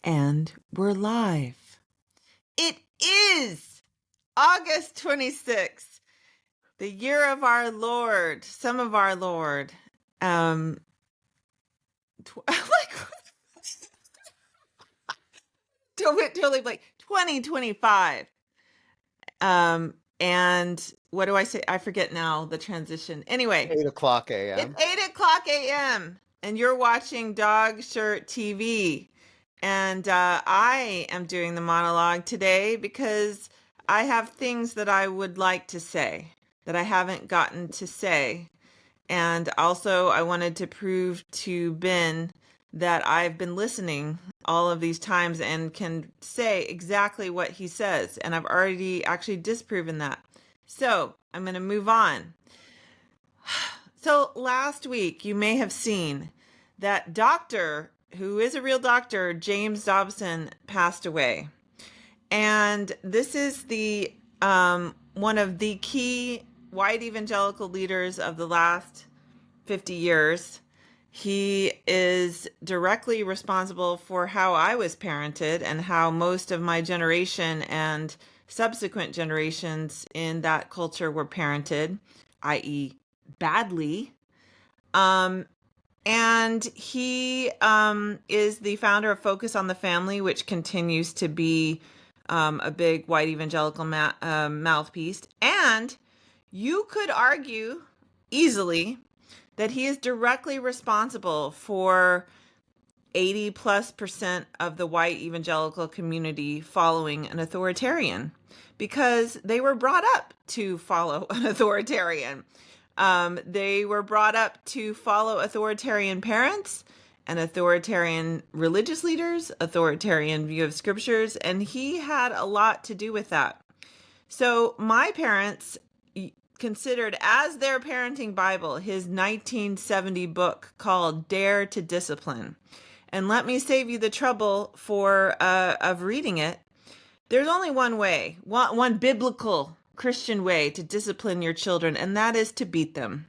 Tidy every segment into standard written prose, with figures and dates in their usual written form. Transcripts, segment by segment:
And we're live. It is August 26th, the year of our Lord, some of our Lord. Like, totally like 2025. And what do I say? I forget now the transition. Anyway, 8:00 a.m. It's 8:00 a.m. and you're watching Dog Shirt TV. And I am doing the monologue today because I have things that I would like to say that I haven't gotten to say. And also, I wanted to prove to Ben that I've been listening all of these times and can say exactly what he says. And I've already actually disproven that. So I'm going to move on. So last week, you may have seen that doctor, who is a real doctor, James Dobson, passed away. And this is the one of the key white evangelical leaders of the last 50 years. He is directly responsible for how I was parented and how most of my generation and subsequent generations in that culture were parented, i.e., badly. And he is the founder of Focus on the Family, which continues to be a big white evangelical mouthpiece. And you could argue easily that he is directly responsible for 80+% of the white evangelical community following an authoritarian because they were brought up to follow an authoritarian. They were brought up to follow authoritarian parents and authoritarian religious leaders, authoritarian view of scriptures, and he had a lot to do with that. So my parents considered as their parenting Bible his 1970 book called Dare to Discipline. And let me save you the trouble of reading it. There's only one way, one biblical Christian way to discipline your children, and that is to beat them.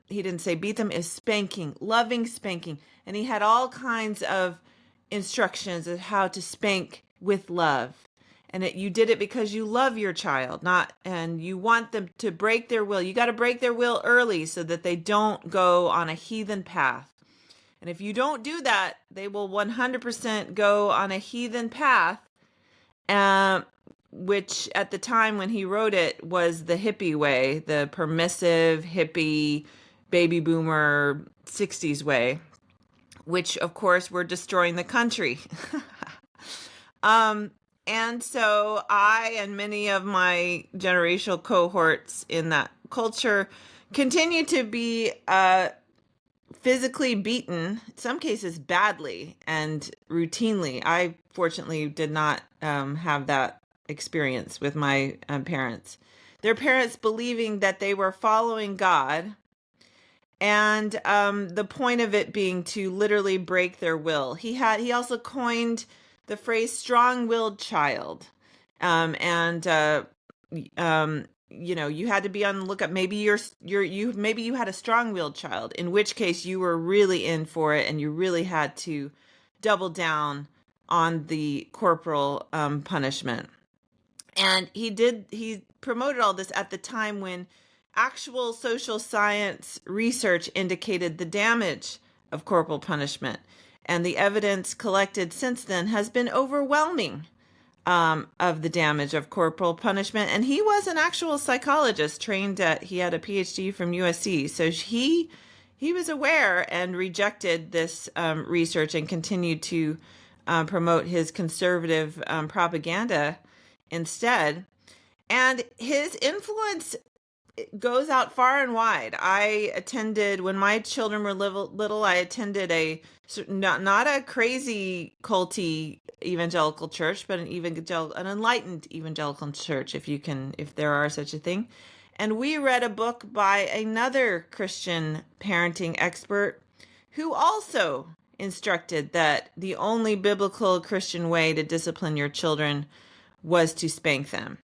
He didn't say beat them, is spanking, loving spanking. And he had all kinds of instructions of how to spank with love. And you did it because you love your child, and you want them to break their will. You got to break their will early so that they don't go on a heathen path. And if you don't do that, they will 100% go on a heathen path, which at the time when he wrote it was the hippie way, the permissive, hippie, baby boomer 60s way, which of course were destroying the country. And so I and many of my generational cohorts in that culture continue to be physically beaten, in some cases badly and routinely. I fortunately did not have that experience with my parents. Their parents believing that they were following God, and the point of it being to literally break their will. He also coined the phrase strong-willed child. You had to be on the lookout. Maybe you had a strong-willed child, in which case you were really in for it and you really had to double down on the corporal punishment. And he promoted all this at the time when actual social science research indicated the damage of corporal punishment. And the evidence collected since then has been overwhelming of the damage of corporal punishment. And he was an actual psychologist he had a PhD from USC. So he was aware and rejected this research and continued to promote his conservative propaganda instead. And his influence goes out far and wide. I attended, when my children were little, I attended not a crazy culty evangelical church, but an enlightened evangelical church, if there are such a thing. And we read a book by another Christian parenting expert who also instructed that the only biblical Christian way to discipline your children was to spank them.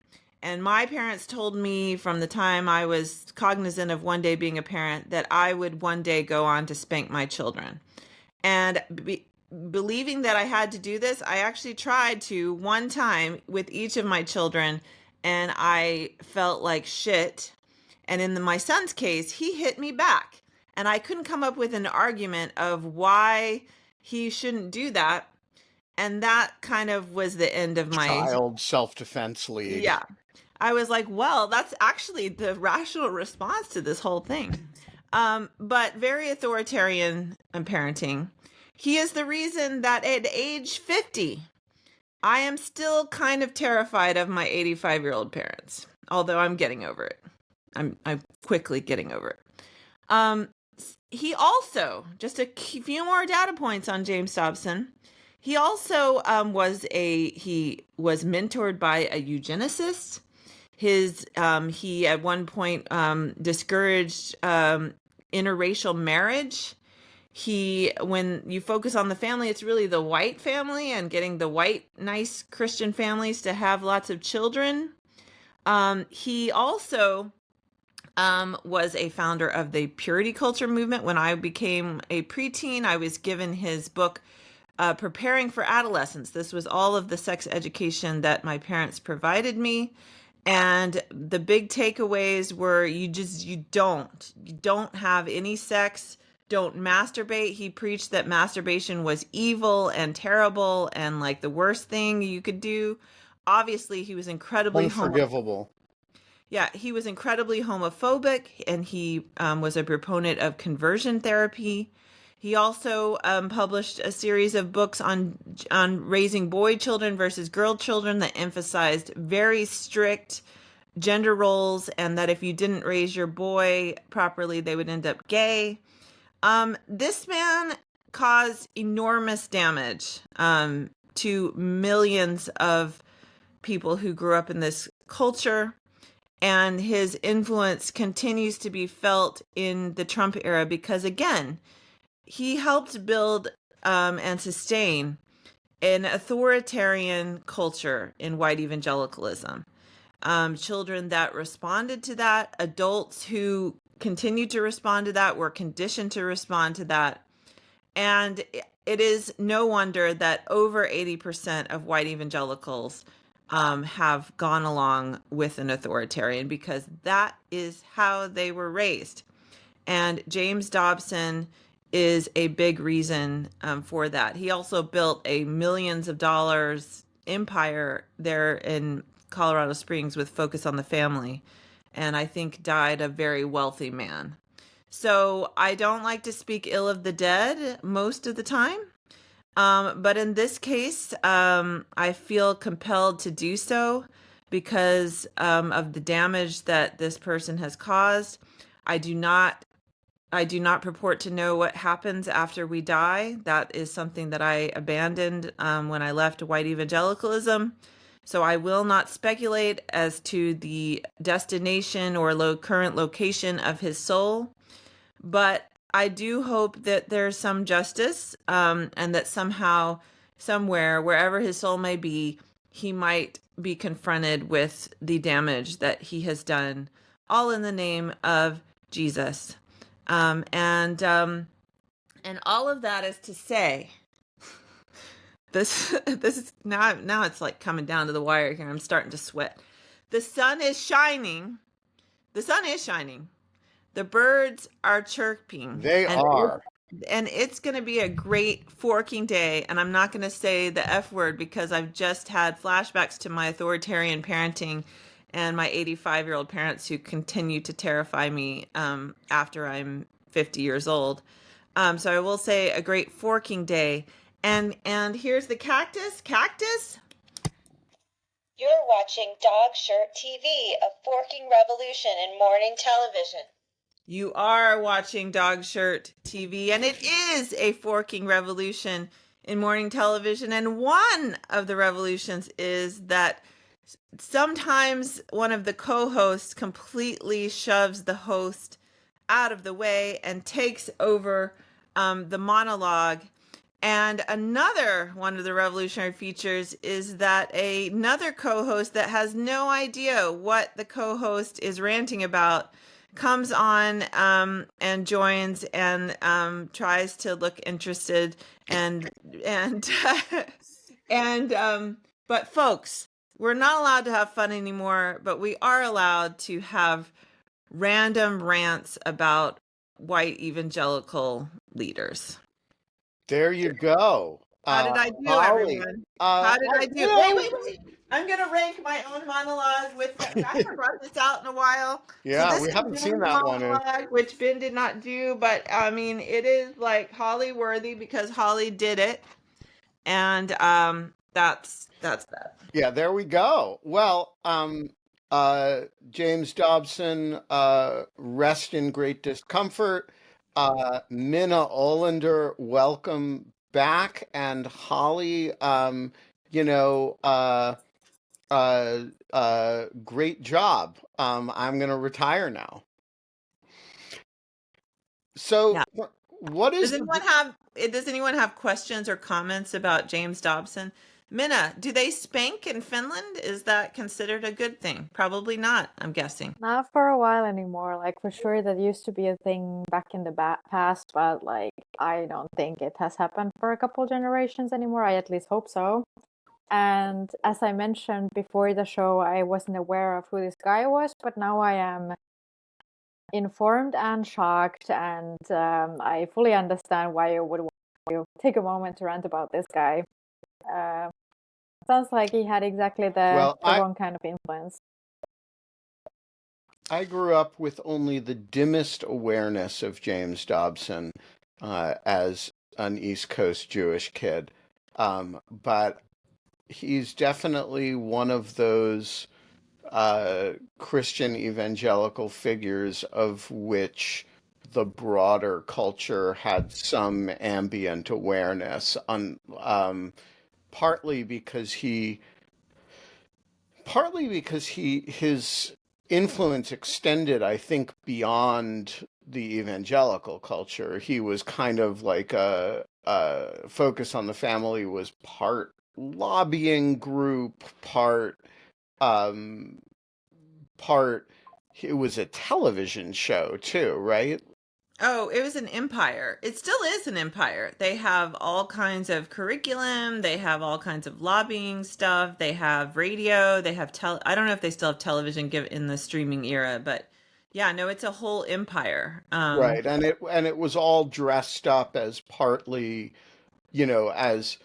And my parents told me from the time I was cognizant of one day being a parent that I would one day go on to spank my children. And believing that I had to do this, I actually tried to one time with each of my children, and I felt like shit. And in my son's case, he hit me back. And I couldn't come up with an argument of why he shouldn't do that. And that kind of was the end of my Child self-defense league. Yeah. I was like, well, that's actually the rational response to this whole thing. But very authoritarian in parenting. He is the reason that at age 50, I am still kind of terrified of my 85-year-old parents, although I'm getting over it. I'm quickly getting over it. He also, just a few more data points on James Dobson. He also he was mentored by a eugenicist. He at one point discouraged interracial marriage. When you focus on the family, it's really the white family and getting the white, nice Christian families to have lots of children. He also was a founder of the purity culture movement. When I became a preteen, I was given his book, Preparing for Adolescence. This was all of the sex education that my parents provided me. And the big takeaways were you don't have any sex, don't masturbate. He preached that masturbation was evil and terrible and like the worst thing you could do. Obviously, he was incredibly unforgivable. Yeah, he was incredibly homophobic, and he was a proponent of conversion therapy. He also published a series of books on raising boy children versus girl children that emphasized very strict gender roles, and that if you didn't raise your boy properly, they would end up gay. This man caused enormous damage to millions of people who grew up in this culture. And his influence continues to be felt in the Trump era because, again, he helped build and sustain an authoritarian culture in white evangelicalism. Children that responded to that, adults who continued to respond to that, were conditioned to respond to that. And it is no wonder that over 80% of white evangelicals have gone along with an authoritarian because that is how they were raised. And James Dobson is a big reason for that. He also built a millions of dollars empire there in Colorado Springs with focus on the family, and I think died a very wealthy man. So I don't like to speak ill of the dead most of the time. But in this case, I feel compelled to do so because of the damage that this person has caused. I do not purport to know what happens after we die. That is something that I abandoned when I left white evangelicalism. So I will not speculate as to the destination or current location of his soul. But I do hope that there's some justice and that somehow, somewhere, wherever his soul may be, he might be confronted with the damage that he has done, all in the name of Jesus. And all of that is to say, this is now it's like coming down to the wire here. I'm starting to sweat. The sun is shining. The sun is shining. The birds are chirping. They are. And it's going to be a great forking day. And I'm not going to say the F word because I've just had flashbacks to my authoritarian parenting and my 85-year-old parents who continue to terrify me after I'm 50 years old. So I will say a great forking day. And here's the cactus. Cactus? You're watching Dog Shirt TV, a forking revolution in morning television. You are watching Dog Shirt TV, and it is a forking revolution in morning television. And one of the revolutions is that sometimes one of the co-hosts completely shoves the host out of the way and takes over the monologue. And another one of the revolutionary features is that another co-host that has no idea what the co-host is ranting about comes on and joins and tries to look interested and and but folks, we're not allowed to have fun anymore, but we are allowed to have random rants about white evangelical leaders. There you go. How did I do, Holly, everyone? How did I do? Wait. I'm going to rank my own monologue with I haven't brought this out in a while. Yeah, so this we is haven't seen Ben's that one. monologue, which Ben did not do, but I mean, it is like Holly worthy because Holly did it. And that's that. Yeah, there we go. Well, James Dobson, rest in great discomfort. Minna Ålander, welcome back. And Holly, great job. I'm going to retire now. So, Yeah. what is does anyone have questions or comments about James Dobson? Minna, do they spank in Finland? Is that considered a good thing? Probably not, I'm guessing. Not for a while anymore. Like, for sure, that used to be a thing back in the past, but like, I don't think it has happened for a couple generations anymore. I at least hope so. And as I mentioned before the show, I wasn't aware of who this guy was, but now I am informed and shocked, and I fully understand why you would want to take a moment to rant about this guy. Sounds like he had exactly the wrong kind of influence. I grew up with only the dimmest awareness of James Dobson as an East Coast Jewish kid. But he's definitely one of those Christian evangelical figures of which the broader culture had some ambient awareness on, partly because his influence extended, I think, beyond the evangelical culture. He was kind of like a Focus on the Family was part lobbying group, part it was a television show too, right? Oh, it was an empire. It still is an empire. They have all kinds of curriculum. They have all kinds of lobbying stuff. They have radio. They have I don't know if they still have television in the streaming era, but yeah, no, it's a whole empire. Right, and it was all dressed up as partly, as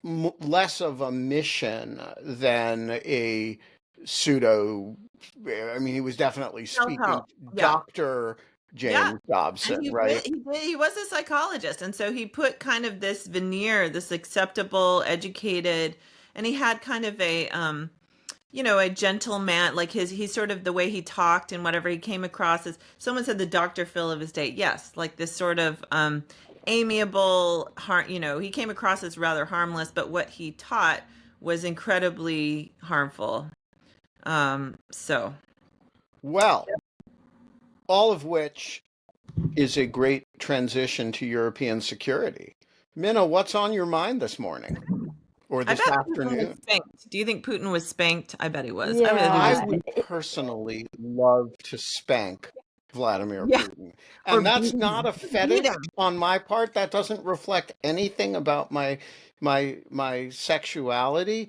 less of a mission than a pseudo. I mean, he was definitely speaking Dr. James Dobson, right? He was a psychologist, and so he put kind of this veneer, this acceptable, educated, and he had kind of a a gentleman, like he's sort of the way he talked and whatever he came across as. Someone said the Dr. Phil of his day. Yes, like this sort of amiable, he came across as rather harmless, but what he taught was incredibly harmful. Well, all of which is a great transition to European security. Minna, what's on your mind this morning or this afternoon? Do you think Putin was spanked? I bet he was. Yeah. I would personally love to spank Vladimir Putin. And that's not a fetish on my part. That doesn't reflect anything about my sexuality.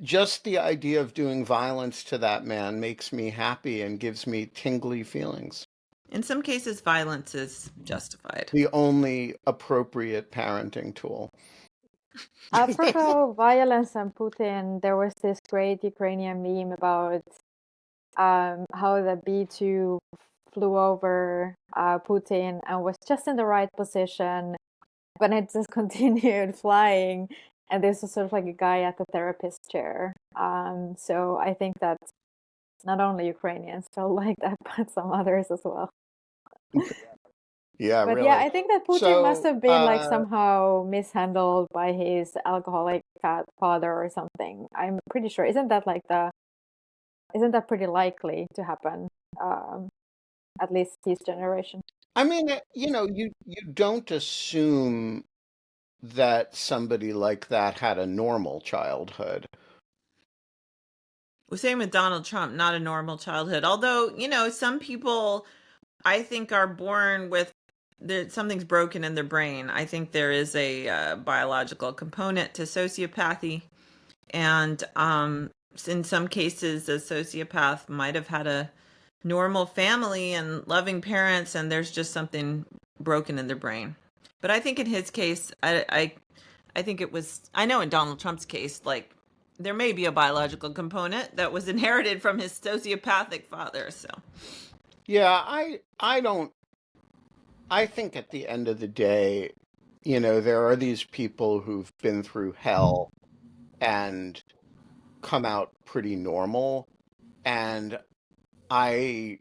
Just the idea of doing violence to that man makes me happy and gives me tingly feelings. In some cases, violence is justified. The only appropriate parenting tool. Apropos violence and Putin, there was this great Ukrainian meme about how the B-2 flew over Putin and was just in the right position, but it just continued flying. And this was sort of like a guy at the therapist chair. So I think that not only Ukrainians felt like that, but some others as well. Yeah, but really. Yeah, I think that Putin must have been like somehow mishandled by his alcoholic father or something. I'm pretty sure. Isn't that pretty likely to happen? At least his generation. I mean, you don't assume that somebody like that had a normal childhood. Well, same with Donald Trump, not a normal childhood. Although, some people I think are born with something's broken in their brain. I think there is a biological component to sociopathy, and in some cases, a sociopath might have had a normal family and loving parents, and there's just something broken in their brain. But I think in his case, I think it was. I know in Donald Trump's case, like there may be a biological component that was inherited from his sociopathic father. So Yeah, I don't. I think at the end of the day, there are these people who've been through hell and come out pretty normal, and I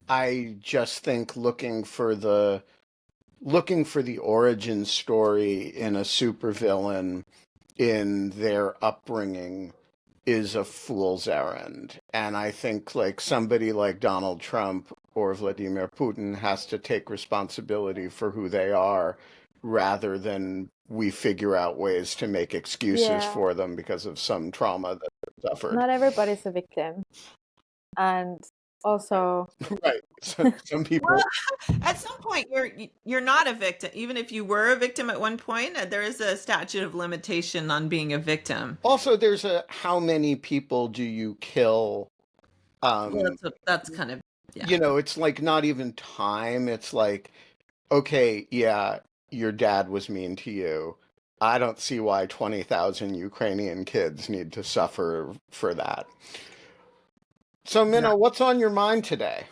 I just think looking for the origin story in a supervillain in their upbringing is a fool's errand. And I think like somebody like Donald Trump or Vladimir Putin has to take responsibility for who they are rather than we figure out ways to make excuses Yeah, for them because of some trauma that they suffered. not everybody's a victim. And also, Right. Some people. well, at some point you're not a victim. Even if you were a victim at one point, there is a statute of limitation on being a victim. Also, there's a how many people do you kill? Well, that's kind of yeah. It's like not even time. It's like, okay, yeah, your dad was mean to you. I don't see why 20,000 Ukrainian kids need to suffer for that. So, Minna, what's on your mind today,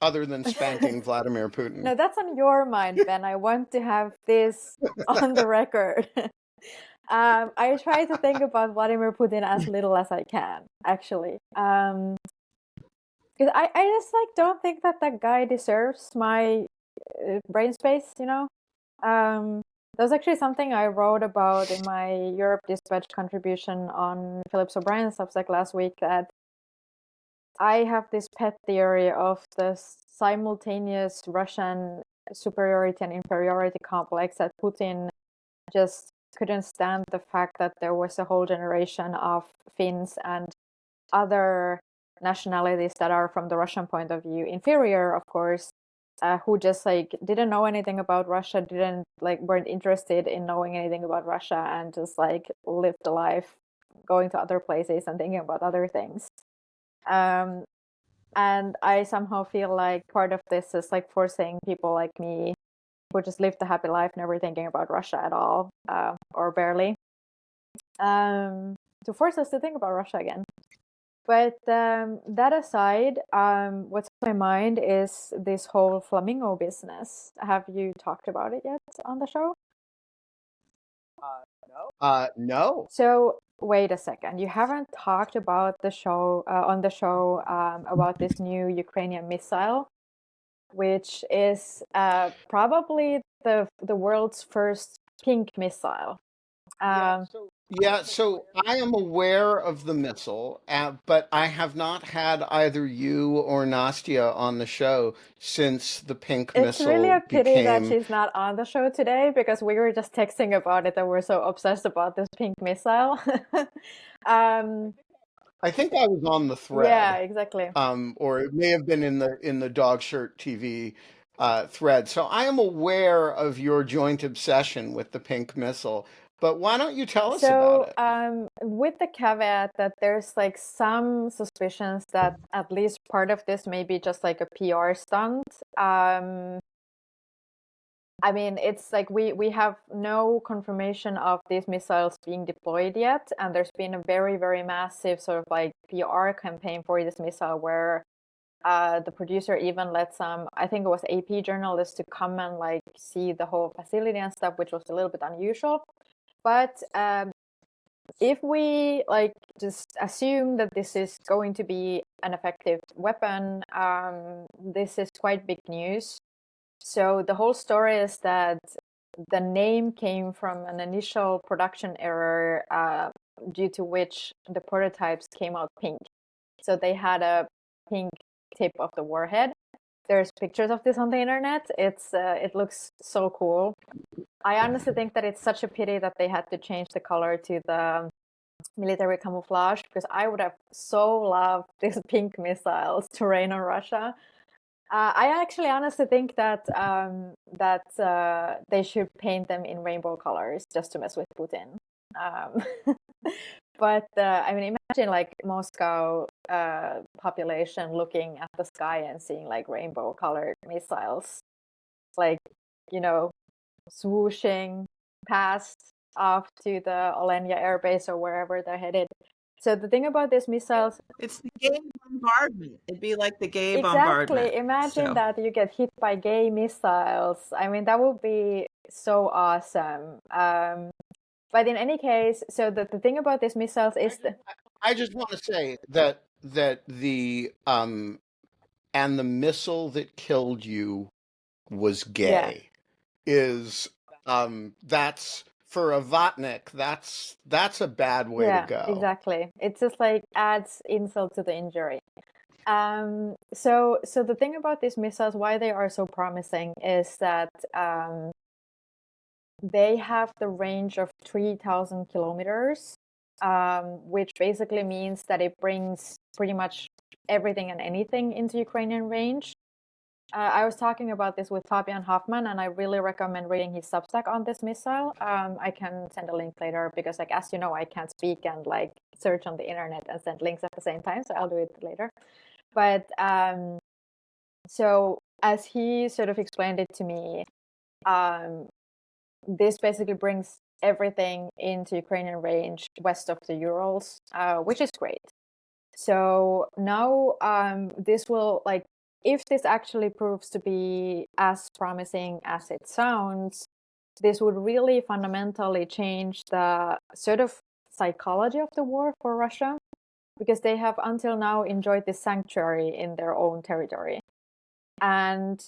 other than spanking Vladimir Putin? no, that's on your mind, Ben. I want to have this on the record. I try to think about Vladimir Putin as little as I can, actually. Because I just like don't think that guy deserves my brain space, that was actually something I wrote about in my Europe Dispatch contribution on Philip O'Brien's Substack last week, that I have this pet theory of the simultaneous Russian superiority and inferiority complex, that Putin just couldn't stand the fact that there was a whole generation of Finns and other nationalities that are, from the Russian point of view, inferior, of course, who just like didn't know anything about Russia, weren't interested in knowing anything about Russia, and just like lived the life going to other places and thinking about other things. And I somehow feel like part of this is like forcing people like me, who just lived a happy life, never thinking about Russia at all, or barely, to force us to think about Russia again. But that aside, what's on my mind is this whole flamingo business. Have you talked about it yet on the show? No. So wait a second. You haven't talked about the show on the show about this new Ukrainian missile, which is probably the world's first pink missile. So I am aware of the missile, but I have not had either you or Nastya on the show since the pink It's missile really a pity that became. she's not on the show today, because we were just texting about it and we're so obsessed about this pink missile. I think I was on the thread. Yeah, exactly. Or it may have been in the Dog Shirt TV thread. So I am aware of your joint obsession with the pink missile. But why don't you tell us about it? With the caveat that there's like some suspicions that at least part of this may be just like a PR stunt. I mean, it's like we have no confirmation of these missiles being deployed yet, and there's been a very, very massive sort of like PR campaign for this missile, where the producer even let some, I think it was AP journalists, to come and like see the whole facility and stuff, which was a little bit unusual. But if we like just assume that this is going to be an effective weapon, this is quite big news. So the whole story is that the name came from an initial production error due to which the prototypes came out pink. So they had a pink tip of the warhead. There's pictures of this on the internet. It looks so cool. I honestly think that it's such a pity that they had to change the color to the military camouflage, because I would have so loved these pink missiles to rain on Russia. I actually honestly think that they should paint them in rainbow colors just to mess with Putin. But I mean, imagine like Moscow population looking at the sky and seeing like rainbow colored missiles, like, you know, swooshing past off to the Alenia Air Base or wherever they're headed. So the thing about these missiles, It's the gay bombardment. It'd be like the gay bombardment. exactly. Imagine So that you get hit by gay missiles. I mean, that would be so awesome. But in any case, so the thing about these missiles is that I just want to say that the and the missile that killed you was yeah, gay is that's for a Vatnik, that's a bad way to yeah, go. exactly. It just like adds insult to the injury. So the thing about these missiles, why they are so promising, is that they have the range of 3,000 kilometers, which basically means that it brings pretty much everything and anything into Ukrainian range. I was talking about this with Fabian Hoffman, and I really recommend reading his Substack on this missile. I can send a link later because, like, as you know, I can't speak and like search on the internet and send links at the same time, so I'll do it later. But so as he sort of explained it to me, this basically brings everything into Ukrainian range west of the Urals, which is great. So now this will, like, if this actually proves to be as promising as it sounds, this would really fundamentally change the sort of psychology of the war for Russia, because they have until now enjoyed this sanctuary in their own territory. And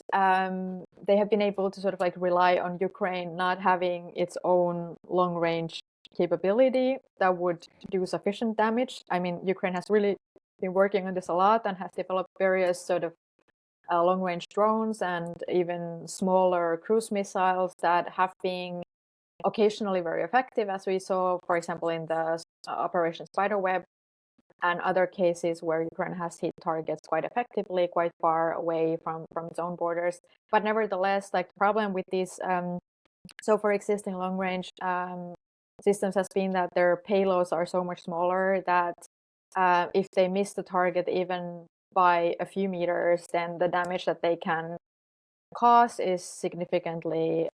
they have been able to sort of like rely on Ukraine not having its own long range capability that would do sufficient damage. I mean, Ukraine has really been working on this a lot and has developed various sort of long range drones and even smaller cruise missiles that have been occasionally very effective, as we saw, for example, in the Operation Spiderweb, and other cases where Ukraine has hit targets quite effectively, quite far away from its own borders. But nevertheless, like, the problem with these, so for existing long range systems has been that their payloads are so much smaller that if they miss the target even by a few meters, then the damage that they can cause is significantly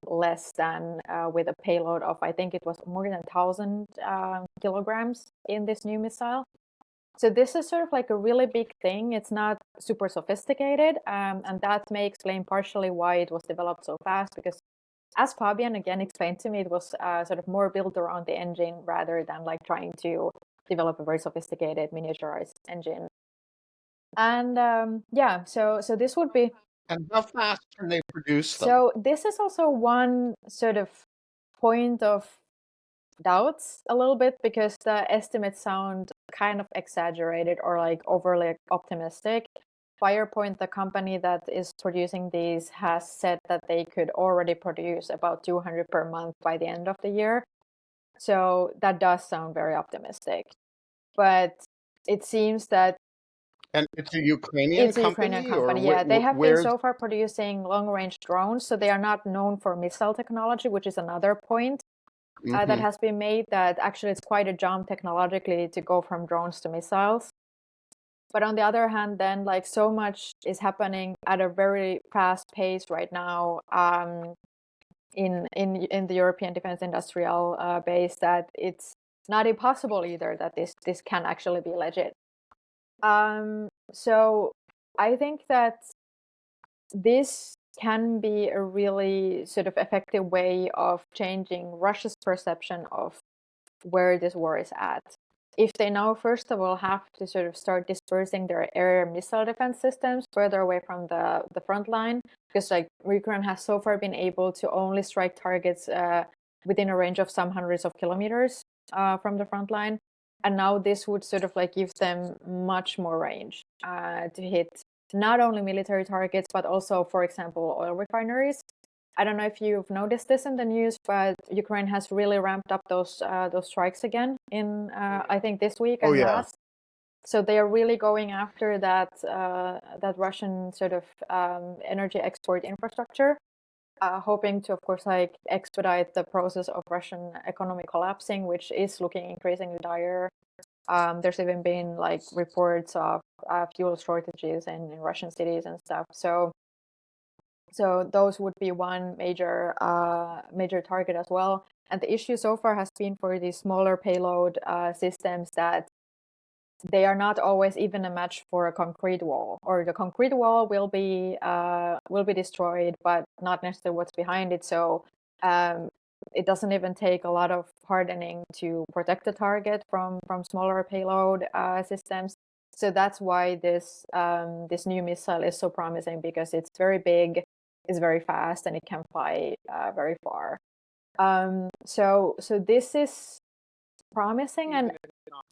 less than with a payload of, I think it was more than 1,000 kilograms in this new missile. So this is sort of like a really big thing. It's not super sophisticated, and that may explain partially why it was developed so fast, because as Fabian again explained to me, it was sort of more built around the engine rather than like trying to develop a very sophisticated miniaturized engine. And yeah, so this would be. And how fast can they produce them? So this is also one sort of point of doubts a little bit, because the estimates sound kind of exaggerated or like overly optimistic. Firepoint, the company that is producing these, has said that they could already produce about 200 per month by the end of the year. So that does sound very optimistic. But it seems that And it's a Ukrainian it's a Ukrainian company. or Yeah, they have been where's so far producing long-range drones, so they are not known for missile technology, which is another point that has been made, that actually it's quite a jump technologically to go from drones to missiles. But on the other hand, then, like, so much is happening at a very fast pace right now in the European defense industrial base, that it's not impossible either that this can actually be legit. So I think that this can be a really sort of effective way of changing Russia's perception of where this war is at. If they now, first of all, have to sort of start dispersing their air missile defense systems further away from the front line, because like Ukraine has so far been able to only strike targets within a range of some hundreds of kilometers from the front line. And now this would sort of like give them much more range to hit not only military targets, but also, for example, oil refineries. I don't know if you've noticed this in the news, but Ukraine has really ramped up those strikes again in I think this week and last. So they are really going after that Russian sort of energy export infrastructure, hoping to, of course, like expedite the process of Russian economy collapsing, which is looking increasingly dire. There's even been like reports of fuel shortages in Russian cities and stuff. So those would be one major target as well. And the issue so far has been for these smaller payload systems that they are not always even a match for a concrete wall, or the concrete wall will be destroyed, but not necessarily what's behind it. So it doesn't even take a lot of hardening to protect the target from smaller payload systems. So that's why this new missile is so promising, because it's very big, it's very fast, and it can fly very far. So this is promising, and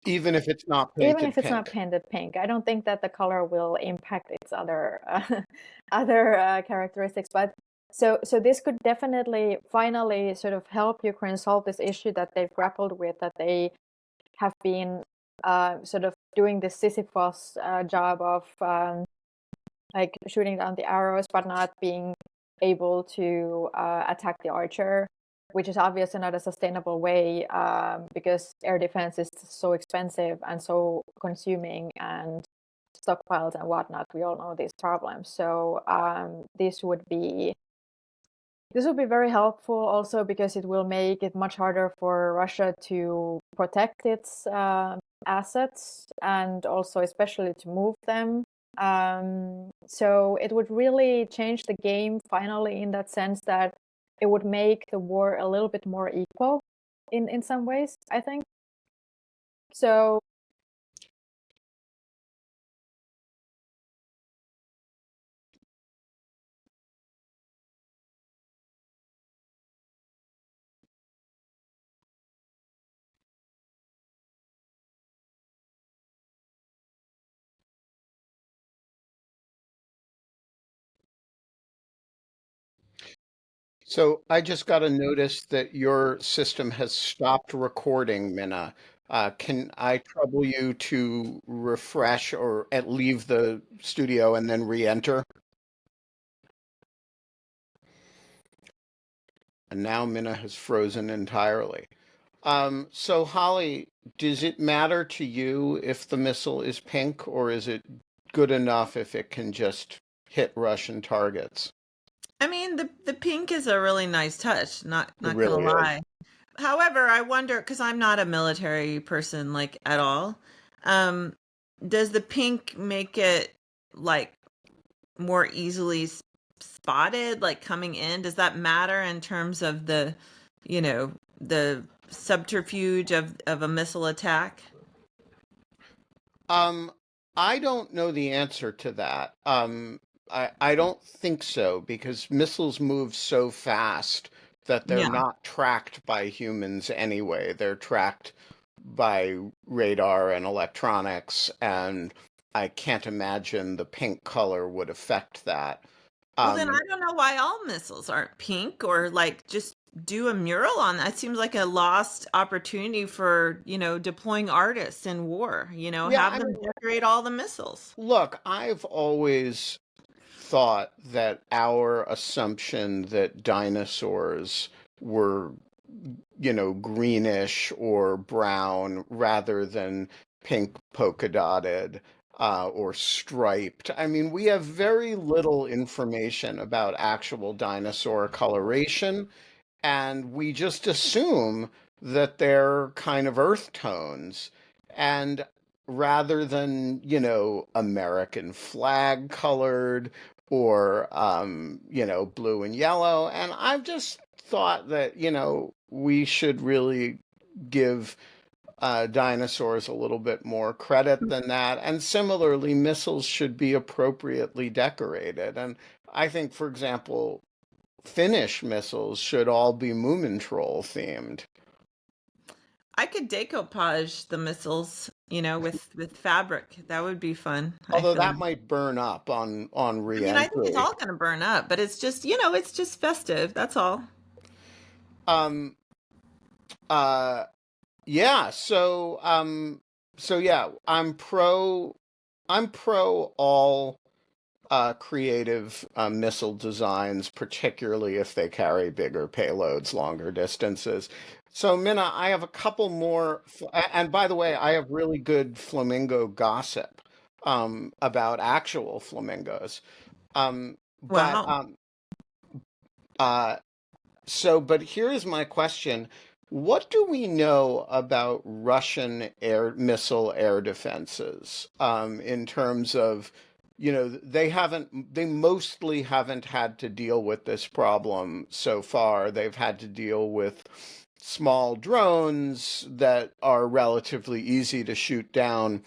even if it's not painted pink, I don't think that the color will impact its other characteristics. But so this could definitely finally sort of help Ukraine solve this issue that they've grappled with, that they have been sort of doing this Sisyphus job of like shooting down the arrows, but not being able to attack the archer, which is obviously not a sustainable way, because air defense is so expensive and so consuming, and stockpiles and whatnot. We all know these problems. So this would be very helpful also, because it will make it much harder for Russia to protect its assets, and also especially to move them. So it would really change the game finally, in that sense that it would make the war a little bit more equal in some ways, I think. So So I just got a notice that your system has stopped recording, Minna. Can I trouble you to refresh or leave the studio and then re-enter? And now Minna has frozen entirely. So Holly, does it matter to you if the missile is pink, or is it good enough if it can just hit Russian targets? I mean, the pink is a really nice touch, not It gonna really is. lie. However, I wonder, because I'm not a military person like at all. Um, does the pink make it like more easily spotted, like coming in? Does that matter in terms of the subterfuge of a missile attack? I don't know the answer to that. I don't think so, because missiles move so fast that they're Yeah. not tracked by humans anyway. They're tracked by radar and electronics, and I can't imagine the pink color would affect that. Well, then I Um, don't know why all missiles aren't pink, or like just do a mural on that. It seems like a lost opportunity for, deploying artists in war, yeah, have I them mean, decorate all the missiles. look, I've always thought that our assumption that dinosaurs were, greenish or brown rather than pink polka dotted or striped. I mean, we have very little information about actual dinosaur coloration, and we just assume that they're kind of earth tones. And rather than, American flag colored or, blue and yellow. And I've just thought that, we should really give dinosaurs a little bit more credit than that. And similarly, missiles should be appropriately decorated. And I think, for example, Finnish missiles should all be Moomin Troll themed. I could decoupage the missiles, with fabric. That would be fun, I Although feel. that might burn up on I mean, I think it's re-entry. all going to burn up, but it's just, it's just festive. That's all. Um, uh, yeah. So yeah, I'm pro all creative missile designs, particularly if they carry bigger payloads, longer distances. So, Minna, I have a couple more. And by the way, I have really good flamingo gossip about actual flamingos. But Wow. uh, but here is my question. What do we know about Russian missile air defenses in terms of, they mostly haven't had to deal with this problem so far. They've had to deal with small drones that are relatively easy to shoot down.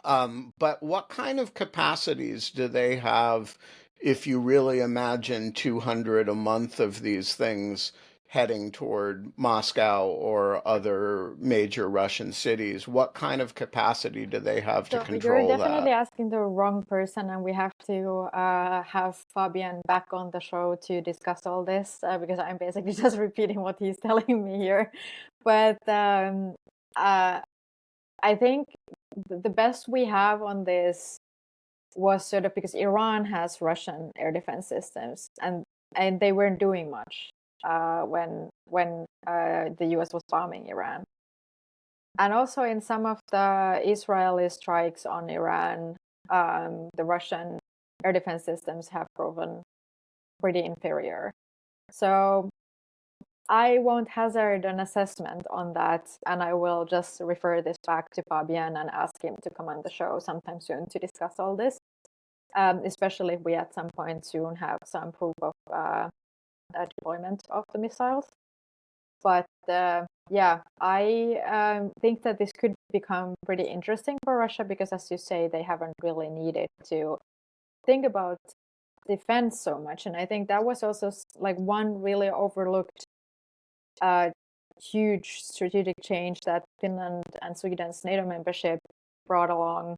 But what kind of capacities do they have if you really imagine 200 a month of these things heading toward Moscow or other major Russian cities? What kind of capacity do they have to So you're control definitely that? asking the wrong person, and we have to have Fabian back on the show to discuss all this because I'm basically just repeating what he's telling me here. But I think the best we have on this was sort of because Iran has Russian air defense systems, and they weren't doing much when the US was bombing Iran. And also in some of the Israeli strikes on Iran, the Russian air defense systems have proven pretty inferior. So I won't hazard an assessment on that, and I will just refer this back to Fabian and ask him to come on the show sometime soon to discuss all this, especially if we at some point soon have some proof of deployment of the missiles. But yeah, I think that this could become pretty interesting for Russia because, as you say, they haven't really needed to think about defense so much. And I think that was also like one really overlooked huge strategic change that Finland and Sweden's NATO membership brought along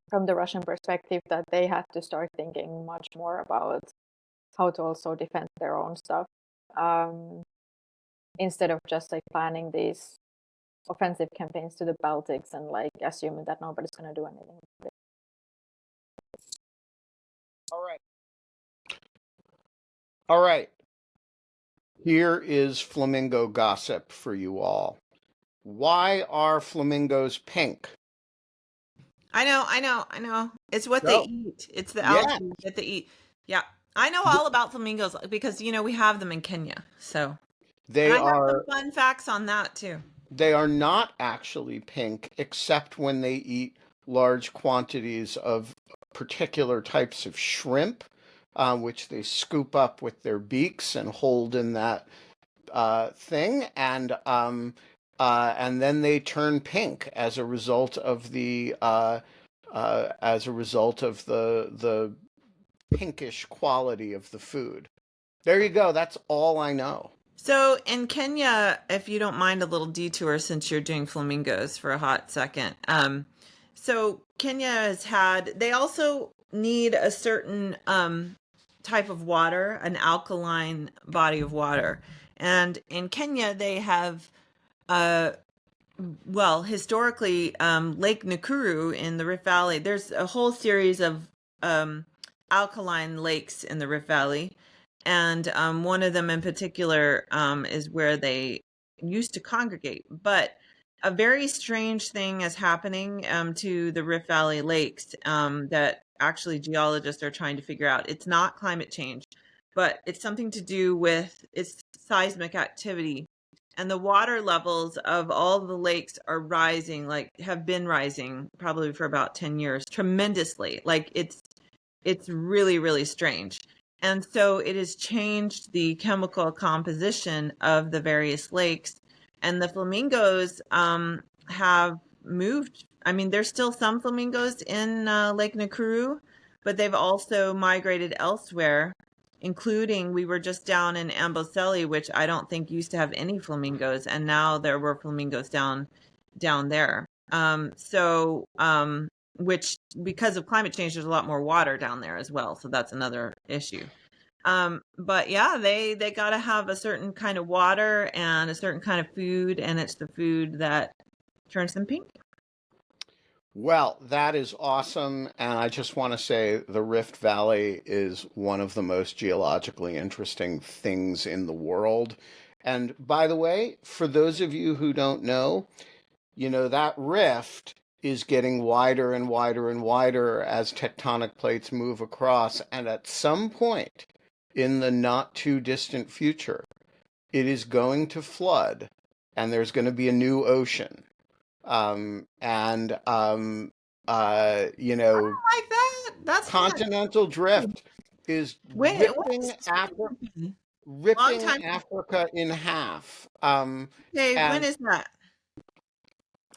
from the Russian perspective, that they had to start thinking much more about how to also defend their own stuff. Instead of just like planning these offensive campaigns to the Baltics and like assuming that nobody's going to do anything. All right. All right. Here is flamingo gossip for you all. Why are flamingos pink? I know. It's what they Go. eat. It's the Yeah, algae that they eat. Yeah. I know all about flamingos because, we have them in Kenya. So, and they I have some are fun facts on that too. they are not actually pink except when they eat large quantities of particular types of shrimp, which they scoop up with their beaks and hold in that thing, and then they turn pink as a result of the pinkish quality of the food. There you go. That's all I know. So in Kenya, if you don't mind a little detour since you're doing flamingos for a hot second. So Kenya they also need a certain type of water, an alkaline body of water. And in Kenya, they have, historically, Lake Nakuru in the Rift Valley. There's a whole series of alkaline lakes in the Rift Valley. And one of them in particular is where they used to congregate. But a very strange thing is happening to the Rift Valley lakes that actually geologists are trying to figure out. It's not climate change, but it's something to do with its seismic activity. And the water levels of all the lakes are rising, like have been rising probably for about 10 years, tremendously. Like it's really, really strange. And so it has changed the chemical composition of the various lakes. And the flamingos have moved. I mean, there's still some flamingos in Lake Nakuru, but they've also migrated elsewhere, including we were just down in Amboseli, which I don't think used to have any flamingos. And now there were flamingos down there. Which because of climate change, there's a lot more water down there as well. So that's another issue. But yeah, they got to have a certain kind of water and a certain kind of food, and it's the food that turns them pink. Well, that is awesome. And I just want to say the Rift Valley is one of the most geologically interesting things in the world. And by the way, for those of you who don't know, that rift is getting wider and wider and wider as tectonic plates move across. And at some point in the not too distant future, it is going to flood and there's going to be a new ocean. And you know, Like that. That's fun. continental drift is When ripping is this Africa, gonna happen? Long ripping time. Africa in half. Okay, when And is that?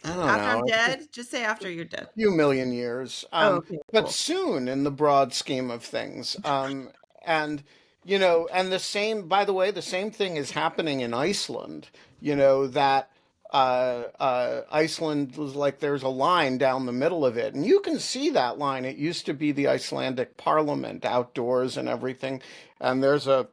I don't After I'm know, a dead? Just say after you're dead. few million years, Oh, okay, but cool. soon in the broad scheme of things. And and the same, by the way, the same thing is happening in Iceland. That Iceland was like there's a line down the middle of it, and you can see that line. It used to be the Icelandic Parliament outdoors and everything, and there's a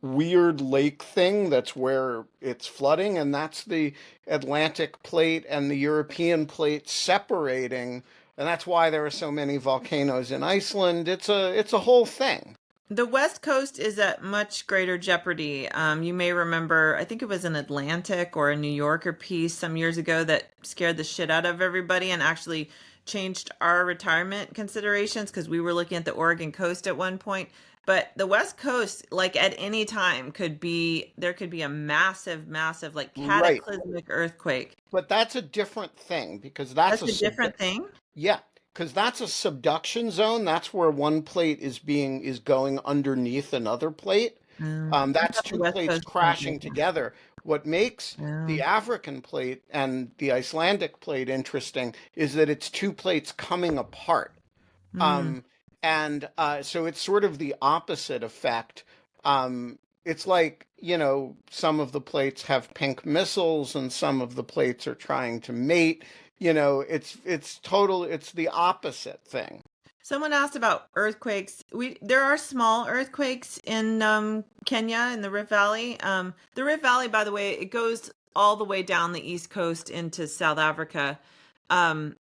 weird lake thing that's where it's flooding, and that's the Atlantic plate and the European plate separating, and that's why there are so many volcanoes in Iceland. It's a whole thing. The West Coast is at much greater jeopardy. You may remember, I think it was an Atlantic or a New Yorker piece some years ago that scared the shit out of everybody and actually changed our retirement considerations because we were looking at the Oregon coast at one point. But the West Coast, like at any time, there could be a massive, massive, like Right. cataclysmic earthquake. But that's a different thing because That's a different thing. yeah, because that's a subduction zone. That's where one plate is going underneath another plate. I That's thought the two West plates Coast felt crashing like that. together. What makes Oh. the African plate and the Icelandic plate interesting is that it's two plates coming apart. Mm. Um, and so it's sort of the opposite effect. It's like, some of the plates have pink missiles and some of the plates are trying to mate. It's the opposite thing. Someone asked about earthquakes. There are small earthquakes in Kenya in the Rift Valley. The Rift Valley, by the way, it goes all the way down the east coast into South Africa, um,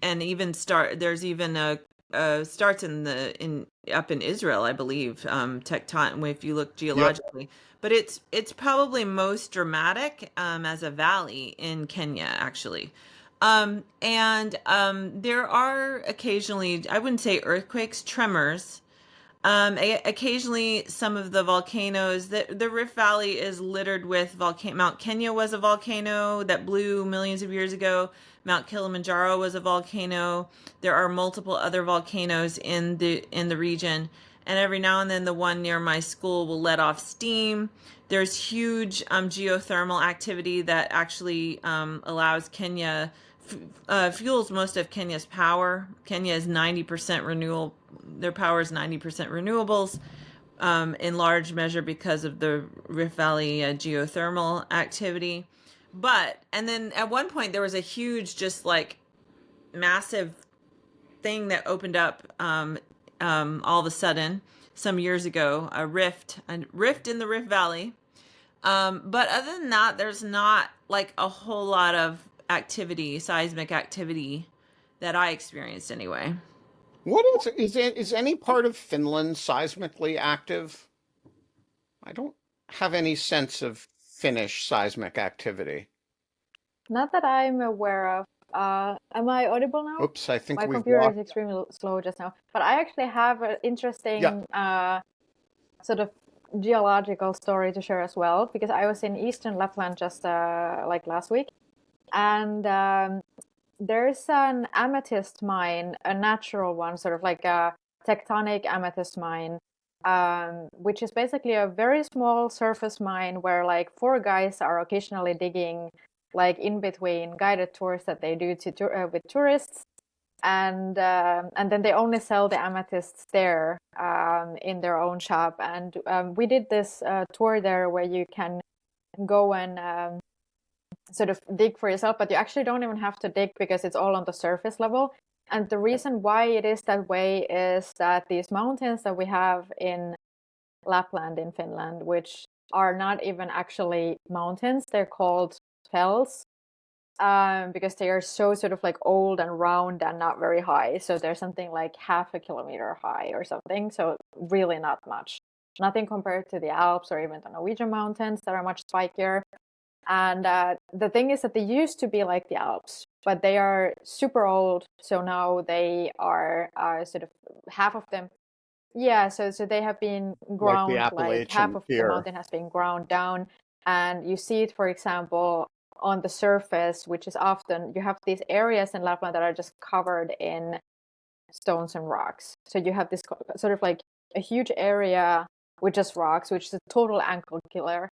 and even There's even starts in up in Israel, I believe. Tecton, if you look Yep. geologically, but it's probably most dramatic as a valley in Kenya, actually. And there are occasionally, I wouldn't say earthquakes, tremors. Occasionally, some of the volcanoes. The Rift Valley is littered with volcano. Mount Kenya was a volcano that blew millions of years ago. Mount Kilimanjaro was a volcano. There are multiple other volcanoes in the region, and every now and then, the one near my school will let off steam. There's huge geothermal activity that actually allows Kenya fuels most of Kenya's power. Kenya is 90% renewable. Their power is 90% renewables, in large measure because of the Rift Valley geothermal activity. And then at one point, there was a huge, just like massive thing that opened up all of a sudden some years ago, a rift in the Rift Valley. But other than that, there's not like a whole lot of seismic activity that I experienced anyway. What is any part of Finland seismically active? I don't have any sense of Finnish seismic activity. Not that I'm aware of. Am I audible now? Oops, I think My we've computer is lost. extremely slow just now. But I actually have an Yeah, interesting sort of geological story to share as well, because I was in Eastern Lapland just like last week, and there's an amethyst mine, a natural one, sort of like a tectonic amethyst mine, which is basically a very small surface mine where like four guys are occasionally digging, like in between guided tours that they do with tourists, and then they only sell the amethysts there in their own shop. And we did this tour there where you can go and sort of dig for yourself, but you actually don't even have to dig because it's all on the surface level. And the reason why it is that way is that these mountains that we have in Lapland in Finland, which are not even actually mountains, they're called fells. because they are so sort of like old and round and not very high. So they're something like half a kilometer high or something. So really not much. Nothing compared to the Alps or even the Norwegian mountains that are much spikier. And the thing is that they used to be like the Alps, but they are super old. So now they are sort of half of them. Yeah, so they have been like the ground, like half Appalachian of the Pier. mountain has been ground down. And you see it, for example, on the surface, which is often, you have these areas in Lapland that are just covered in stones and rocks. So you have this sort of like a huge area with just rocks, which is a total ankle killer.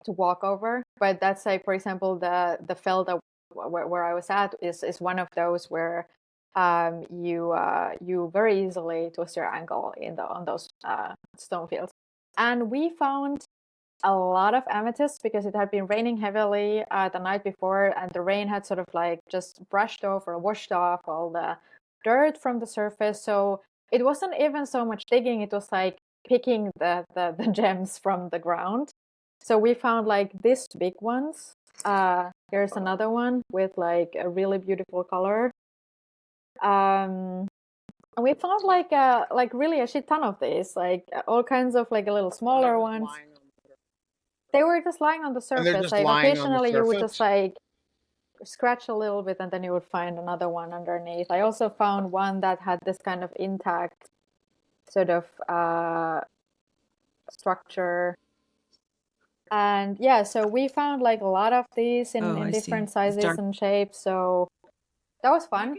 To walk over. But that's like, for example, the fell that where I was at is one of those where you very easily twist your ankle in the on those stone fields. And we found a lot of amethyst because it had been raining heavily the night before, and the rain had sort of like just brushed off or washed off all the dirt from the surface. So it wasn't even so much digging; it was like picking the gems from the ground. So we found like these big ones. Here's another one with like a really beautiful color. And we found like really a shit ton of these, like all kinds of like a little smaller ones. They were just lying on the And they're surface. just Like lying on the occasionally you would just surface? like scratch a little bit and then you would find another one underneath. I also found one that had this kind of intact sort of structure. And yeah, so we found like a lot of these Oh, in I see. different It's sizes dark. and shapes. So that was fun.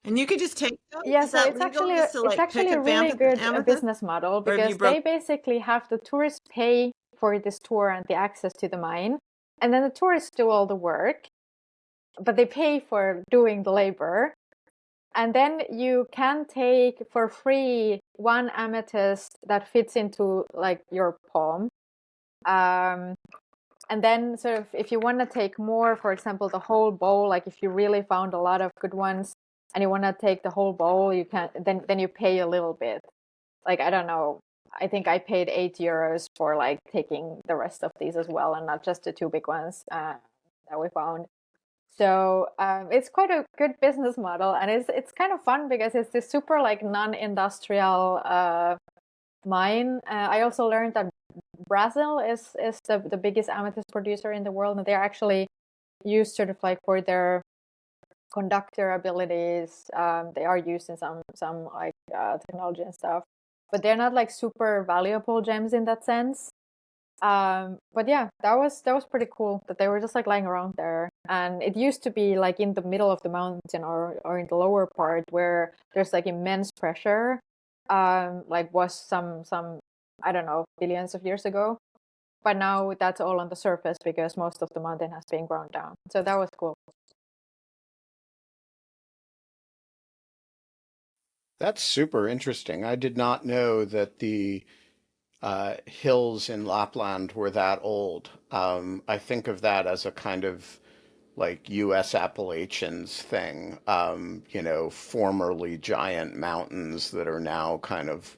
And you could just take those? Yeah, Is so that legal just to it's like pick actually a up really good amethyst? business model Or have you because broke? they basically have the tourists pay for this tour and the access to the mine, and then the tourists do all the work, but they pay for doing the labor. And then you can take for free one amethyst that fits into like your palm. Um, and then sort of if you want to take more, for example, the whole bowl, like if you really found a lot of good ones and you want to take the whole bowl, you can then you pay a little bit. Like I don't know, I think I paid €8 for like taking the rest of these as well, and not just the two big ones that we found. So it's quite a good business model, and it's kind of fun because it's this super like non-industrial mine. I also learned that Brazil is the biggest amethyst producer in the world, and they're actually used sort of like for their conductor abilities. They are used in some like technology and stuff, but they're not like super valuable gems in that sense. But yeah, that was pretty cool that they were just like lying around there. And it used to be like in the middle of the mountain or in the lower part where there's like immense pressure. Like was some I don't know, billions of years ago. But now that's all on the surface because most of the mountain has been ground down. So that was cool. That's super interesting. I did not know that the hills in Lapland were that old. I think of that as a kind of like U.S. Appalachians thing, formerly giant mountains that are now kind of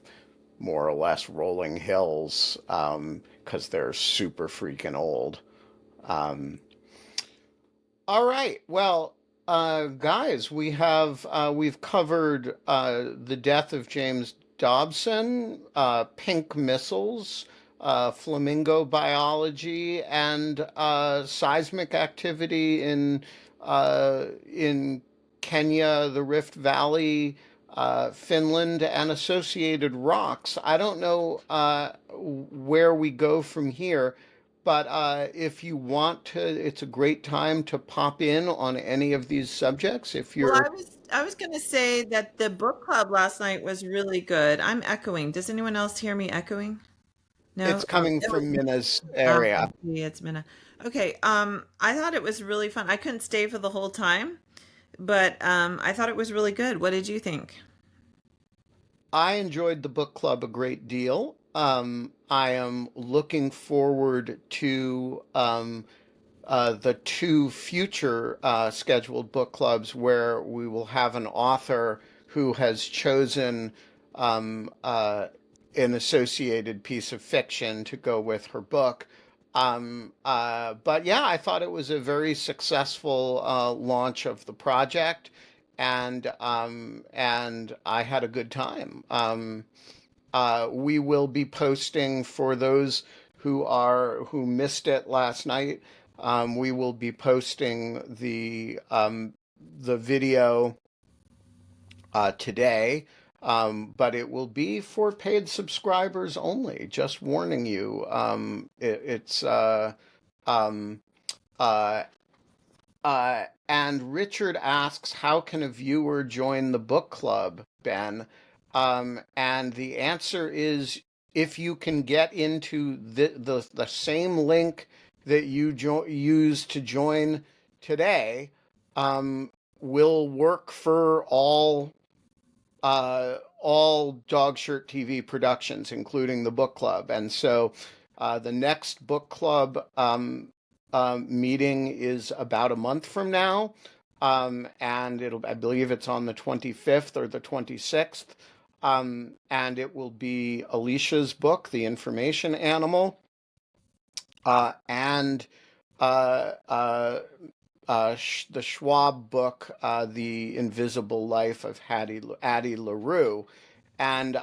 more or less rolling hills because they're super freaking old. Um, all right. Well, guys, we've covered the death of James Dobson, pink missiles, flamingo biology, and seismic activity in Kenya, the Rift Valley, Finland, and associated rocks. I don't know where we go from here. But if you want to, it's a great time to pop in on any of these subjects. If Well, you're, I was going to say that the book club last night was really good. I'm echoing. Does anyone else hear me echoing? No? it's Oh, coming it was from me. Minna's Okay, area. yeah, it's Minna. Okay, I thought it was really fun. I couldn't stay for the whole time, but I thought it was really good. What did you think? I enjoyed the book club a great deal. I am looking forward to the two future scheduled book clubs where we will have an author who has chosen um, uh, an associated piece of fiction to go with her book. But yeah, I thought it was a very successful launch of the project, and I had a good time. We will be posting for those who missed it last night. We will be posting the video today, but it will be for paid subscribers only. Just warning you. It's um, uh, and Richard asks, how can a viewer join the book club, Ben? And the answer is, if you can get into the same link that you used to join today, will work for all Dog Shirt TV productions, including the book club. And so the next book club meeting is about a month from now. And I believe it's on the 25th or the 26th. And it will be Alicia's book, The Information Animal, and uh, uh, the Schwab book, The Invisible Life of Addie LaRue. And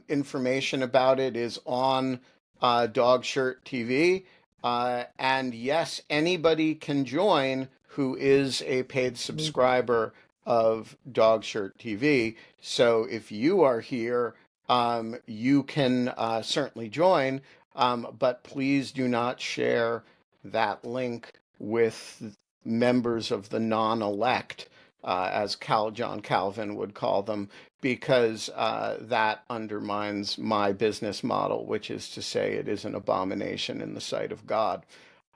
information about it is on Dog Shirt TV. And yes, anybody can join who is a paid subscriber of Dog Shirt TV. So if you are here, you can certainly join, but please do not share that link with members of the non-elect, as John Calvin would call them, because that undermines my business model, which is to say it is an abomination in the sight of God.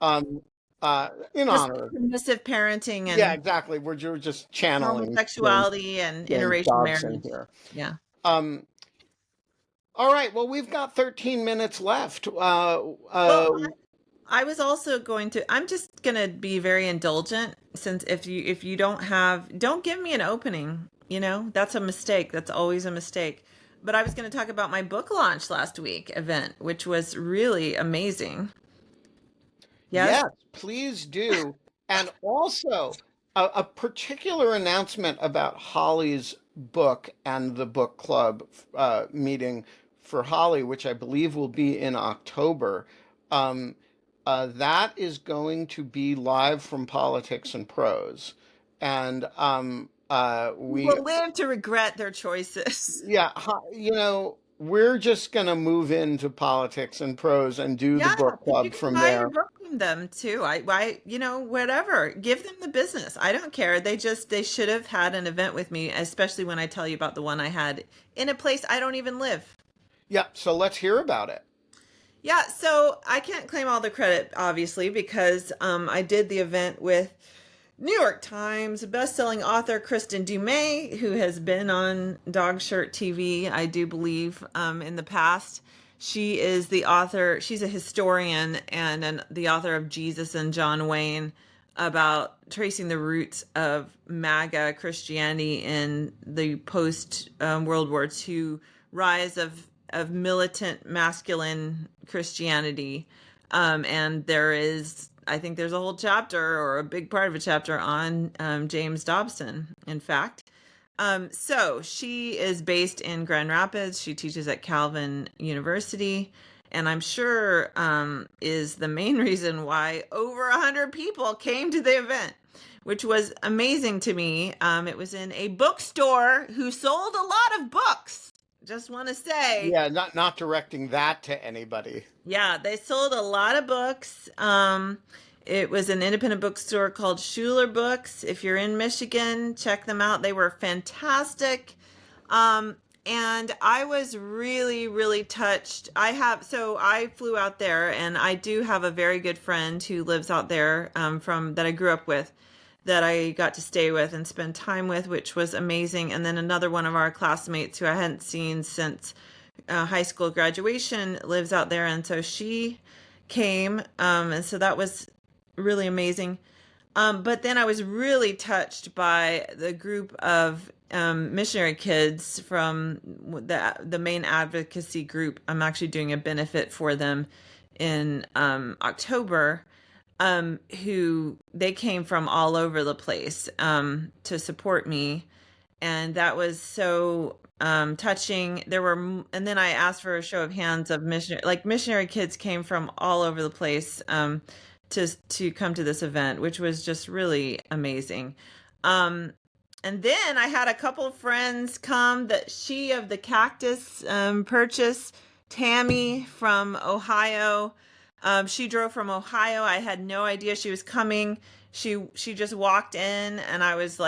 In Just honor of, permissive parenting yeah, and exactly. We're just channeling homosexuality and James interracial Dobson marriage. here. Yeah. All right. Well, we've got 13 minutes left. Well, I was also I'm just going to be very indulgent, since if you don't give me an opening, that's a mistake. That's always a mistake. But I was going to talk about my book launch last week event, which was really amazing. Yes? Yes, please do. And also, a particular announcement about Holly's book and the book club meeting for Holly, which I believe will be in October. Um, that is going to be live from Politics and Prose. And we Will live to regret their choices. yeah, we're just gonna move into Politics and Prose and do the Yeah, book but you club can from buy your there. book from them too. Why, whatever. Give them the business. I don't care. They should have had an event with me, especially when I tell you about the one I had in a place I don't even live. Yeah, so let's hear about it. Yeah, so I can't claim all the credit, obviously, because I did the event with New York Times best-selling author Kristen Dumais, who has been on Dog Shirt TV, I do believe, in the past. She is the author. She's a historian and the author of Jesus and John Wayne, about tracing the roots of MAGA Christianity in the post World War II rise of militant masculine Christianity. And I think there's a whole chapter, or a big part of a chapter, on James Dobson, in fact. So she is based in Grand Rapids. She teaches at Calvin University, and I'm sure is the main reason why over 100 people came to the event, which was amazing to me. It was in a bookstore who sold a lot of books. Just want to say. Yeah, not directing that to anybody. Yeah, they sold a lot of books. It was an independent bookstore called Schuler Books. If you're in Michigan, check them out. They were fantastic. And I was really, really touched. So I flew out there, and I do have a very good friend who lives out there, that I grew up with, that I got to stay with and spend time with, which was amazing. And then another one of our classmates who I hadn't seen since high school graduation lives out there. And so she came. And so that was really amazing. But then I was really touched by the group of missionary kids from the main advocacy group. I'm actually doing a benefit for them in October, who they came from all over the place to support me, and that was so touching. And then I asked for a show of hands of missionary kids came from all over the place to come to this event, which was just really amazing. And then I had a couple of friends come. That she of the cactus purchase, Tammy from Ohio. She drove from Ohio. I had no idea she was coming. She just walked in, and I was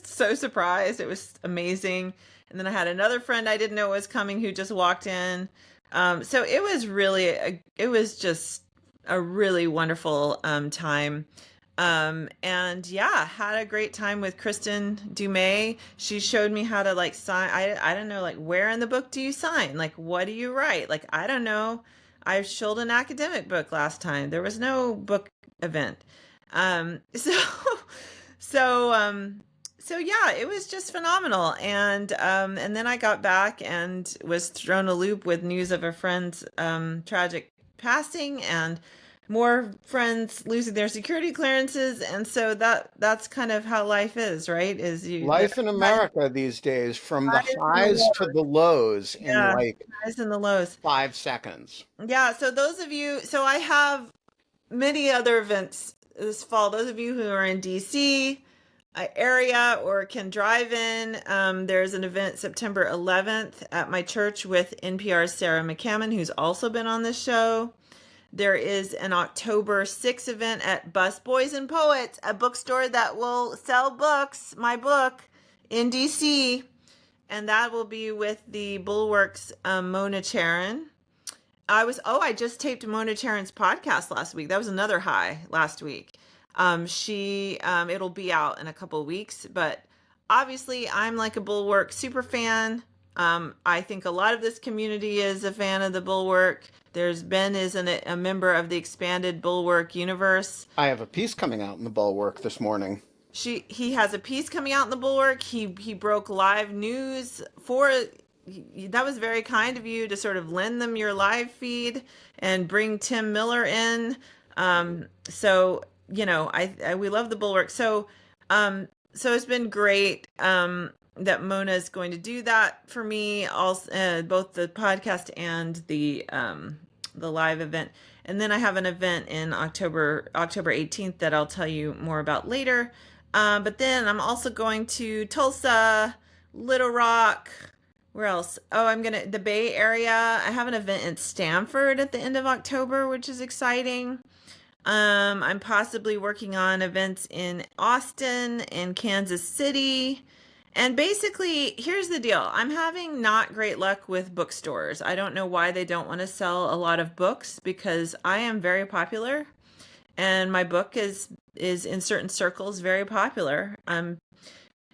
so surprised. It was amazing. And then I had another friend I didn't know was coming who just walked in. So it was just a really wonderful time. And yeah, had a great time with Kristen Dumais. She showed me how to sign. I don't know, where in the book do you sign? What do you write? I don't know. I sold an academic book last time. There was no book event. So yeah, it was just phenomenal. And then I got back and was thrown a loop with news of a friend's tragic passing, and more friends losing their security clearances. And so that's kind of how life is, right? Life in America these days, from the highs to the lows in highs and the lows. 5 seconds. Yeah. So I have many other events this fall. Those of you who are in DC area or can drive in, there's an event September 11th at my church with NPR's Sarah McCammon, who's also been on this show. There is an October 6th event at Bus Boys and Poets, a bookstore that will sell books, my book, in DC. And that will be with the Bulwark's Mona Charon. I just taped Mona Charon's podcast last week. That was another high last week. It'll be out in a couple of weeks, but obviously I'm like a Bulwark super fan. I think a lot of this community is a fan of the Bulwark. Ben is a member of the expanded Bulwark universe. I have a piece coming out in the Bulwark this morning. He has a piece coming out in the Bulwark. He broke live news that was very kind of you to sort of lend them your live feed and bring Tim Miller in. So we love the Bulwark. So it's been great that Mona is going to do that for me, also, both the podcast and the live event. And then I have an event in October 18th that I'll tell you more about later. But then I'm also going to Tulsa, Little Rock. Where else? Oh, the Bay Area. I have an event in Stanford at the end of October, which is exciting. I'm possibly working on events in Austin and Kansas City. And basically, here's the deal. I'm having not great luck with bookstores. I don't know why they don't want to sell a lot of books, because I am very popular and my book is in certain circles very popular. And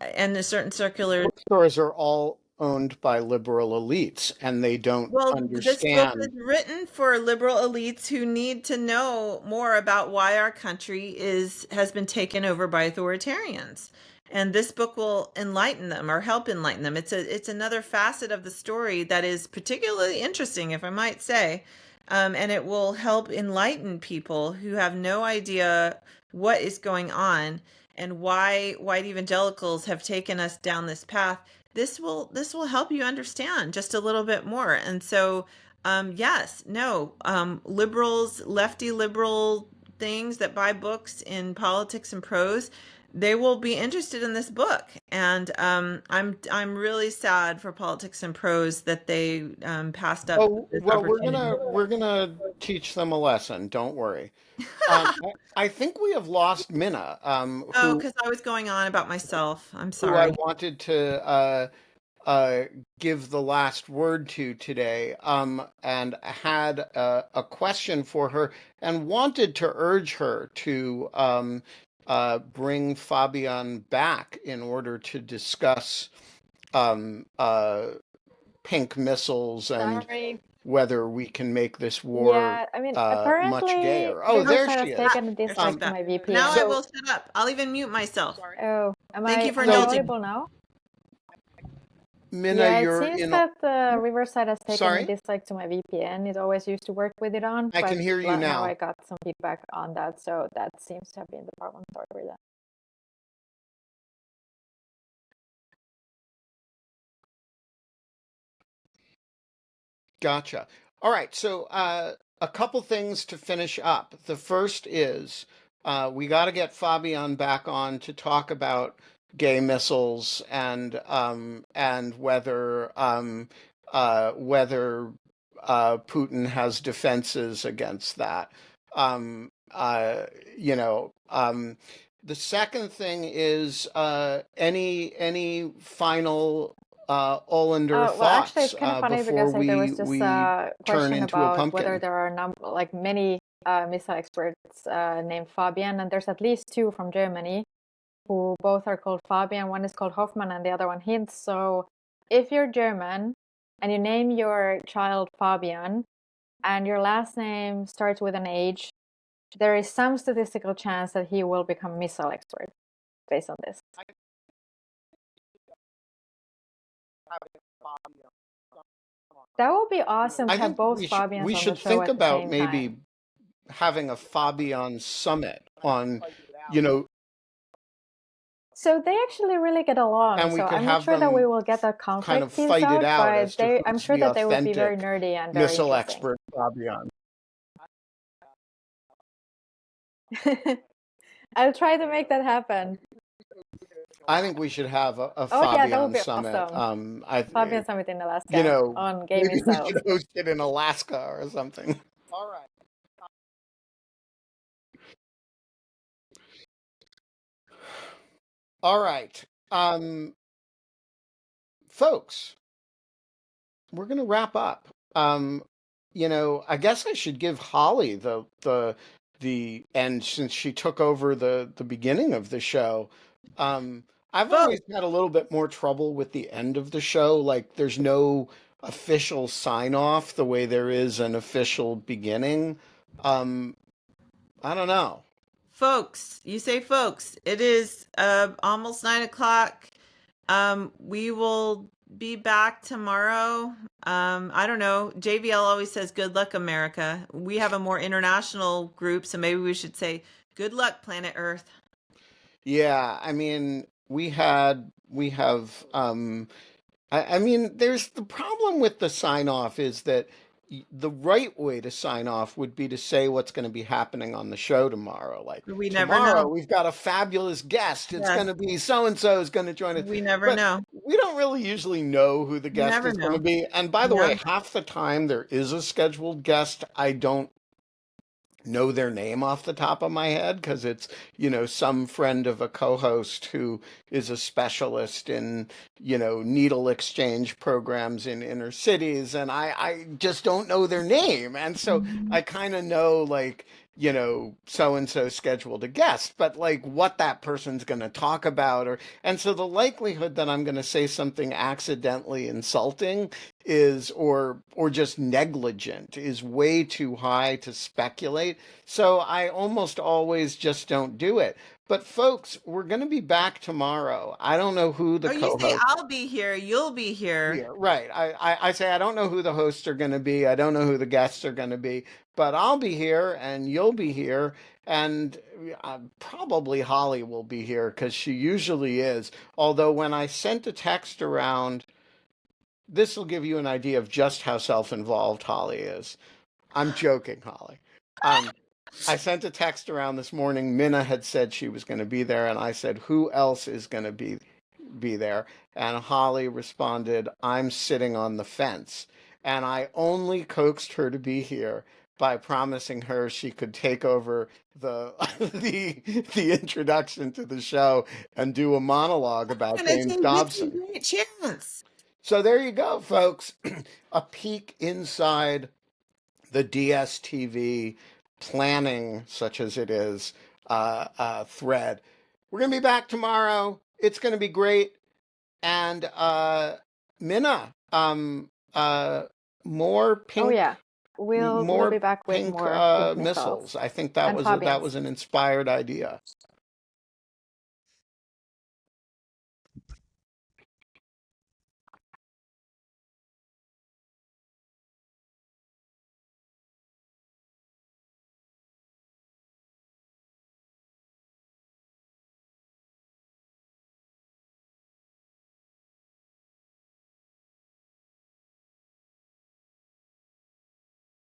the certain circular bookstores are all owned by liberal elites, and they don't understand. This book is written for liberal elites who need to know more about why our country has been taken over by authoritarians. And this book will enlighten them or help enlighten them. It's another facet of the story that is particularly interesting, if I might say. And it will help enlighten people who have no idea what is going on and why white evangelicals have taken us down this path. This will help you understand just a little bit more. And so, liberals, lefty liberal things that buy books in politics and prose, they will be interested in this book. And I'm really sad for politics and prose that they passed up. Well, we're gonna teach them a lesson. Don't worry. I think we have lost Minna. Because I was going on about myself. I'm sorry. Who I wanted to give the last word to today, and had a question for her and wanted to urge her to bring Fabian back in order to discuss pink missiles and whether we can make this war much gayer. Oh, there she is. Now I will shut up. I'll even mute myself. Oh, Thank you for audible now? Minna, Yeah, it you're seems in. that Riverside has taken a Sorry, dislike to my VPN. It always used to work with it on, I but can hear you now I now. got some feedback on that, so that seems to have been the problem. Sorry for that. Gotcha. All right. So a couple things to finish up. The first is we got to get Fabian back on to talk about gay missiles and whether Putin has defenses against that. Um, uh, you know. The second thing is any final Ålander Well, actually, thoughts it's kind of funny before because like, there was just we a turn question into a about whether pumpkin. there are many missile experts named Fabian, and there's at least two from Germany who both are called Fabian. One is called Hoffman, and the other one Hintz. So, if you're German and you name your child Fabian, and your last name starts with an H, there is some statistical chance that he will become a missile expert based on this. That would be awesome to I have think both we Fabians on the should show think at the about same time. maybe having a Fabian summit on, you know, So they actually really get along. and we So could I'm not have sure that we them will get a kind conflict of piece fight it out, out as but to I'm who's sure the that they would be very authentic nerdy and very missile interesting. expert Fabian. I'll try to make that happen. I think we should have a Oh yeah, that Fabian would be summit. awesome. Fabian Summit in You Alaska know, on gay maybe we missiles. should host it in Alaska or something. All right. All right. Folks, we're going to wrap up. I guess I should give Holly the end since she took over the beginning of the show. I've Folks, always had a little bit more trouble with the end of the show. Like there's no official sign off the way there is an official beginning. I don't know. folks, you say folks. It is almost 9 o'clock. We will be back tomorrow. I don't know. JVL always says good luck, America. We have a more international group, so maybe we should say good luck, planet Earth. Yeah, I mean, we have I mean, there's the problem with the sign off is that the right way to sign off would be to say what's going to be happening on the show tomorrow. Like We never tomorrow, know. we've got a fabulous guest. It's Yes, going to be so and so is going to join us. we never But know. we don't really usually know who the You guest never is going to know. be. And by the Yeah. way, half the time there is a scheduled guest. I don't know their name off the top of my head because it's some friend of a co-host who is a specialist in needle exchange programs in inner cities, and I just don't know their name, and so I kind of know like so and so scheduled a guest, but like what that person's going to talk about, and so the likelihood that I'm going to say something accidentally insulting is or just negligent is way too high to speculate. So I almost always just don't do it. But folks, we're going to be back tomorrow. I don't know who the Oh, you say co-host. I'll be here. You'll be here. Yeah, right. I say I don't know who the hosts are going to be. I don't know who the guests are going to be, but I'll be here and you'll be here. And probably Holly will be here because she usually is. Although when I sent a text around, this will give you an idea of just how self-involved Holly is. I'm joking, Holly. I sent a text around this morning. Minna had said she was going to be there, and I said, "Who else is going to be there?" And Holly responded, "I'm sitting on the fence." And I only coaxed her to be here by promising her she could take over the the introduction to the show and do a monologue about And it's James a Dobson. great chance. So there you go, folks. A peek inside the DSTV planning, such as it is, thread. We're going to be back tomorrow. It's going to be great. And Minna, more pink. Oh yeah, we'll be back with pink more pink missiles. missiles I think that and was Fabians. an inspired idea.